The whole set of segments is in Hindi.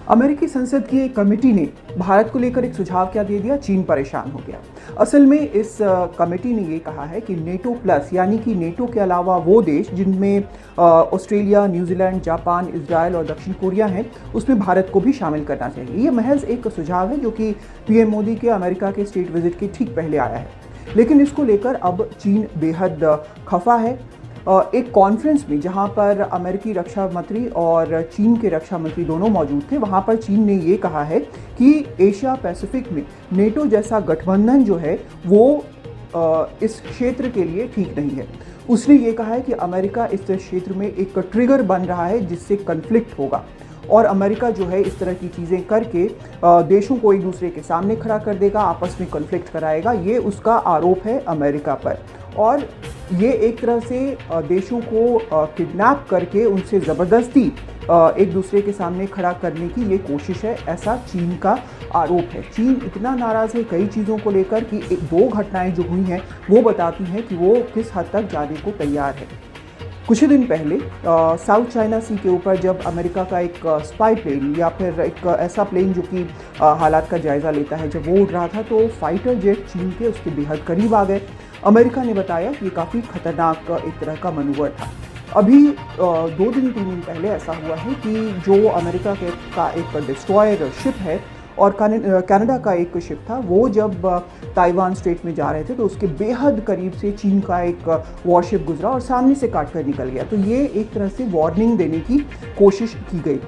अमेरिकी संसद की एक कमेटी ने भारत को लेकर एक सुझाव क्या दे दिया। चीन परेशान हो गया। असल में इस कमेटी ने ये कहा है कि नेटो प्लस यानी कि नेटो के अलावा वो देश जिनमें ऑस्ट्रेलिया, न्यूजीलैंड, जापान, इजराइल और दक्षिण कोरिया हैं, उसमें भारत को भी शामिल करना चाहिए। ये महज एक सुझाव है जो कि पीएम मोदी के अमेरिका के स्टेट विजिट के ठीक पहले आया है, लेकिन इसको लेकर अब चीन बेहद खफा है। एक कॉन्फ्रेंस में जहां पर अमेरिकी रक्षा मंत्री और चीन के रक्षा मंत्री दोनों मौजूद थे, वहां पर चीन ने ये कहा है कि एशिया पैसिफिक में नेटो जैसा गठबंधन जो है वो इस क्षेत्र के लिए ठीक नहीं है। उसने ये कहा है कि अमेरिका इस क्षेत्र में एक ट्रिगर बन रहा है जिससे कन्फ्लिक्ट होगा और अमेरिका जो है इस तरह की चीज़ें करके देशों को एक दूसरे के सामने खड़ा कर देगा, आपस में कन्फ्लिक्ट कराएगा। ये उसका आरोप है अमेरिका पर, और ये एक तरह से देशों को किडनैप करके उनसे ज़बरदस्ती एक दूसरे के सामने खड़ा करने की ये कोशिश है, ऐसा चीन का आरोप है। चीन इतना नाराज़ है कई चीज़ों को लेकर कि एक दो घटनाएं जो हुई हैं वो बताती हैं कि वो किस हद तक जाने को तैयार है। कुछ ही दिन पहले साउथ चाइना सी के ऊपर जब अमेरिका का एक स्पाई प्लेन या फिर एक ऐसा प्लेन जो कि हालात का जायज़ा लेता है, जब वो उड़ रहा था तो फाइटर जेट चीन के उसके बेहद करीब आ गए। अमेरिका ने बताया कि ये काफ़ी खतरनाक एक तरह का मनूवर था। अभी 2 दिन 3 दिन पहले ऐसा हुआ है कि जो अमेरिका का एक डिस्ट्रॉयर शिप है और कनाडा का एक शिप था, वो जब ताइवान स्ट्रेट में जा रहे थे तो उसके बेहद करीब से चीन का एक वॉरशिप गुजरा और सामने से काट कर निकल गया। तो ये एक तरह से वार्निंग देने की कोशिश की गई।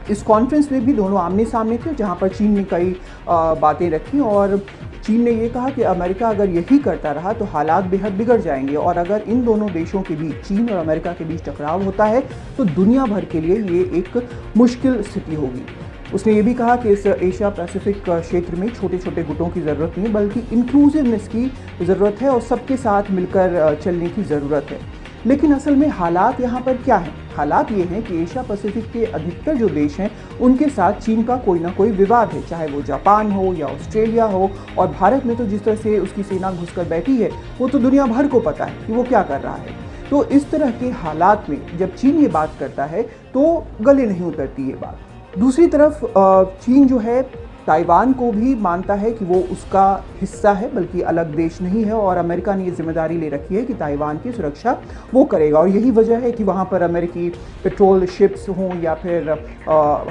इस कॉन्फ्रेंस में भी दोनों आमने सामने थे, जहां पर चीन ने कई बातें रखी और चीन ने ये कहा कि अमेरिका अगर यही करता रहा तो हालात बेहद बिगड़ जाएंगे और अगर इन दोनों देशों के बीच, चीन और अमेरिका के बीच टकराव होता है तो दुनिया भर के लिए ये एक मुश्किल स्थिति होगी। उसने ये भी कहा कि इस एशिया पैसिफिक क्षेत्र में छोटे छोटे गुटों की ज़रूरत नहीं बल्कि इंक्लूसिवनेस की ज़रूरत है और सबके साथ मिलकर चलने की ज़रूरत है। लेकिन असल में हालात यहाँ पर क्या हैं? हालात ये हैं कि एशिया पैसिफिक के अधिकतर जो देश हैं उनके साथ चीन का कोई ना कोई विवाद है, चाहे वो जापान हो या ऑस्ट्रेलिया हो। और भारत में तो जिस तरह से उसकी सेना घुसकर बैठी है वो तो दुनिया भर को पता है कि वो क्या कर रहा है। तो इस तरह के हालात में जब चीन ये बात करता है तो गले नहीं उतरती ये बात। दूसरी तरफ चीन जो है ताइवान को भी मानता है कि वो उसका हिस्सा है बल्कि अलग देश नहीं है, और अमेरिका ने ये जिम्मेदारी ले रखी है कि ताइवान की सुरक्षा वो करेगा। और यही वजह है कि वहाँ पर अमेरिकी पेट्रोल शिप्स हों या फिर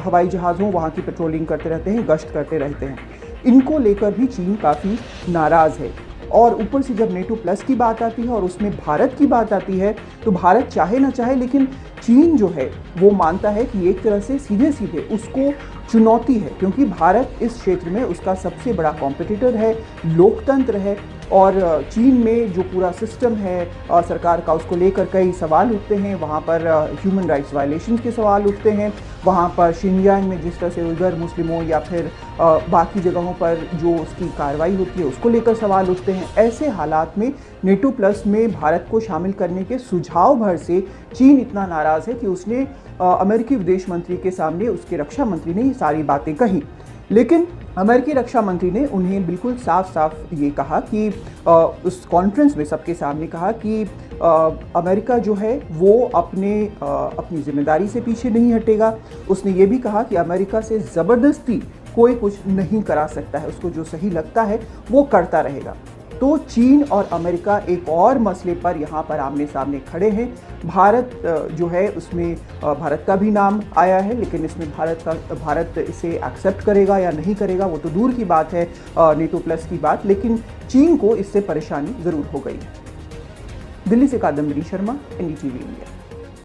हवाई जहाज़ हों, वहाँ की पेट्रोलिंग करते रहते हैं, गश्त करते रहते हैं। इनको लेकर भी चीन काफ़ी नाराज़ है। और ऊपर से जब नेटो प्लस की बात आती है और उसमें भारत की बात आती है तो भारत चाहे ना चाहे लेकिन चीन जो है वो मानता है कि एक तरह से सीधे सीधे उसको चुनौती है, क्योंकि भारत इस क्षेत्र में उसका सबसे बड़ा कॉम्पिटिटर है, लोकतंत्र है। और चीन में जो पूरा सिस्टम है सरकार का, उसको लेकर कई सवाल उठते हैं। वहाँ पर ह्यूमन राइट्स वायलेशन के सवाल उठते हैं। वहाँ पर शिनजियांग में जिस तरह से उइगर मुस्लिमों या फिर बाकी जगहों पर जो उसकी कार्रवाई होती है उसको लेकर सवाल उठते हैं। ऐसे हालात में नेटो प्लस में भारत को शामिल करने के सुझाव भर से चीन इतना नाराज़ है कि उसने अमेरिकी विदेश मंत्री के सामने उसके रक्षा मंत्री ने ये सारी बातें कही। लेकिन अमेरिकी रक्षा मंत्री ने उन्हें बिल्कुल साफ साफ ये कहा कि उस कॉन्फ्रेंस में सबके सामने कहा कि अमेरिका जो है वो अपनी जिम्मेदारी से पीछे नहीं हटेगा। उसने ये भी कहा कि अमेरिका से ज़बरदस्ती कोई कुछ नहीं करा सकता है, उसको जो सही लगता है वो करता रहेगा। तो चीन और अमेरिका एक और मसले पर यहाँ पर आमने सामने खड़े हैं। भारत जो है उसमें भारत का भी नाम आया है, लेकिन इसमें भारत इसे एक्सेप्ट करेगा या नहीं करेगा वो तो दूर की बात है, नेटो प्लस की बात। लेकिन चीन को इससे परेशानी ज़रूर हो गई है। दिल्ली से कादम्बरी शर्मा, NDTV इंडिया।